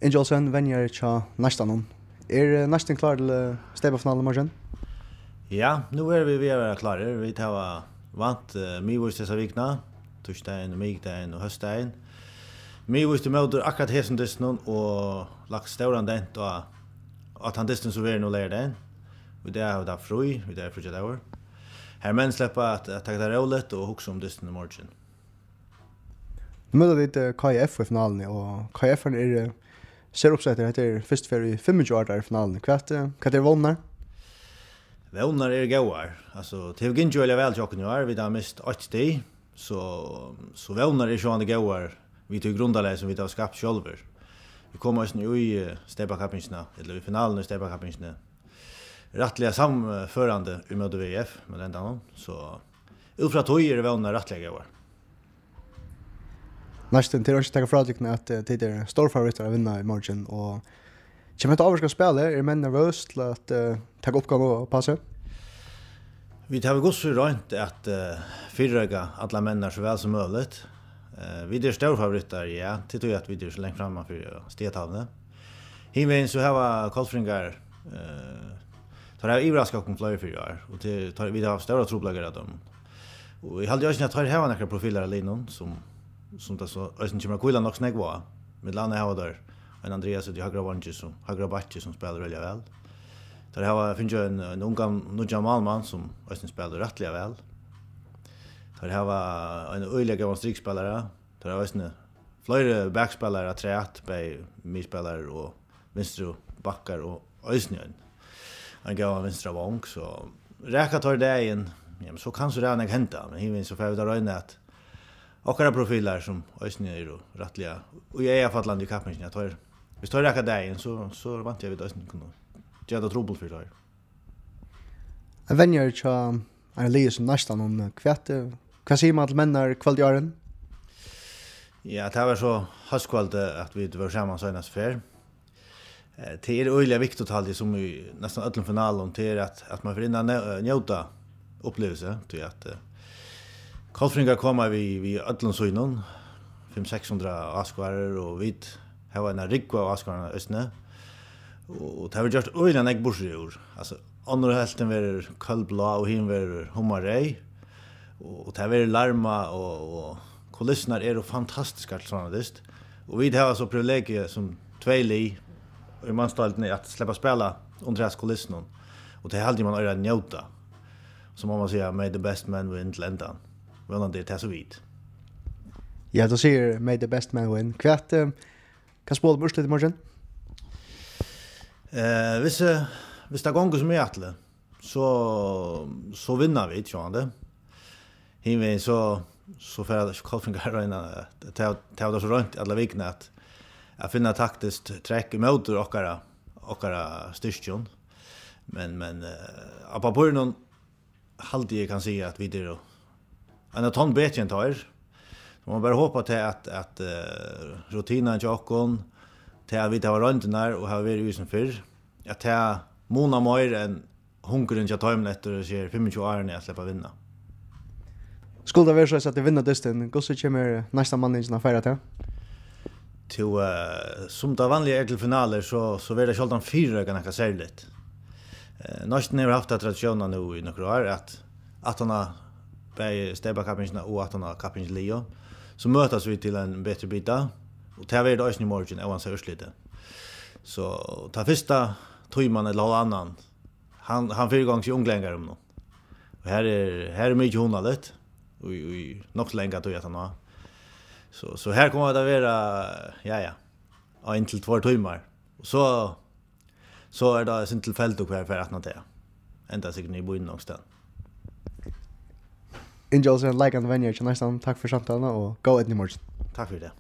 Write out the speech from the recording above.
Ingelsen venjer tja nästan. Nästan klar till stäbafinalen morgon? Ja, nu är vi är klara. Vi tar vant Midwest dessa vikna, torsdagen, migdagen och höstdagen. Midwest möter akkurat hesen distan och lagt stora dent och att han distan så är nu lära den. Vi där har där fri, vi där för år. Här men släppa att ta det roligt och huxa om distan i morgon. Nu möter vi KIF i finalen och KIF ser uppsätter det först för i 25 år där i finalen. Vad det vunnar? Vunnar goar. Alltså till ginn ju väl jag nu är vi där mist 80 så vunnar är ju goar. Vi tog grundarläge som vi har skapat själva. Vi kommer oss nu i Stebakappingsna eller i finalen i Stebakappingsna. Rättliga samförande i möte VF med den dagen så utfra tojer är vunnar rättliga goar. Nästan till att ta frågan att det är stor favorit att vinna i morgon och kommer inte överska spela är men nervös till att ta uppgång och passa. Vi tar gått så rent att förröga alla människor så väl som möjligt. Vi är stor favoriter, ja, till att vi är så långt framme för stetavne. Himmen så har Karlsfringar tar jag överraskning om flera för år och till tar vi har stora troblagar av dem. Och jag hade ju inte att ha några profiler alene som det så ösen kommer kula nog snägva med landa här där en Andreas och Hagra Vanches som Hagra Batche som spelar väldigt väl. Där har finns ju en ung Nuja Malman som ösen spelar rättligt väl. Där har en öliga av strikspelare. Där har ösen flera backspelare träat på mittspelare och vänster backar och ösen. Han går vänstra vång så räcker tar det in. Ja, så kan så redan hända men hiven så får vi där inne att och profiler som ösn är då rättliga. Och jag är fatland i kappen jag tar. Vi står räcka där så vant jag vid ösn kunna. Jag hade trubbel för det. En vänjer tja Elias som nästan om vad säger man till männar kvaliteten? Ja, det var så höskvalt att vi var samman senast för. Det är öliga viktigt alltid som i nästan alla finalen till att man får in njuta upplevelse till att Karlsfringar kommer vi öllon söjnon 500-600 askvarer och vit här var en rikva av askvarna östne och det har vi gjort öjlan ägg borsjur alltså andra hälften var kallblå och hin var hummarej och det har varit larma och kulisserna är fantastiska sådana dist och vi har så privilegium som tvåli i manstalten att släppa spela under deras kulisserna och det alltid man öra njuta som man säger may the best man win till ändan. Well, det är så vitt. Ja, då säger may the best man win. Kvart kan spela bort lite morgon. Hvis det gånger som är atle så vinner vi tror jag det. Himen så för Karlsfringar reina ta det så runt alla vikna att jag finner taktiskt träck emot och styrkjon. Men på någon halt jag kan säga att vi det en ton bättre än tar. Så man bara hoppas till att rutinen jockon till att vi tar runt när och har varit usen för att ta mona mer än hungern jag tar med efter ser 25 år när jag släpper vinna. Skulle det vara så att det vinner distan, hur så kommer nästa manningen att fira till? Till som det vanliga till finaler så blir det självklart 4 ganska särskilt. Nästan har haft traditionen nu i några år att han har bei Stebakappingsna och att han har kappings Leo så mötas vi till en bättre bita och det är det ösn i morgon och så urslite. Så ta första tøyman eller annan han fyra gånger i unglängare om nu. Och här är mycket honallet och nog länge då att han har. Så här kommer det att vara ja in till 2 timmar. Och så är det sin tillfälle kvar för att det ända sig ni bor in någonstans. Ingelsen, like and venjer, nästan tack för samtalen och gå ett i morgon. Tack för det.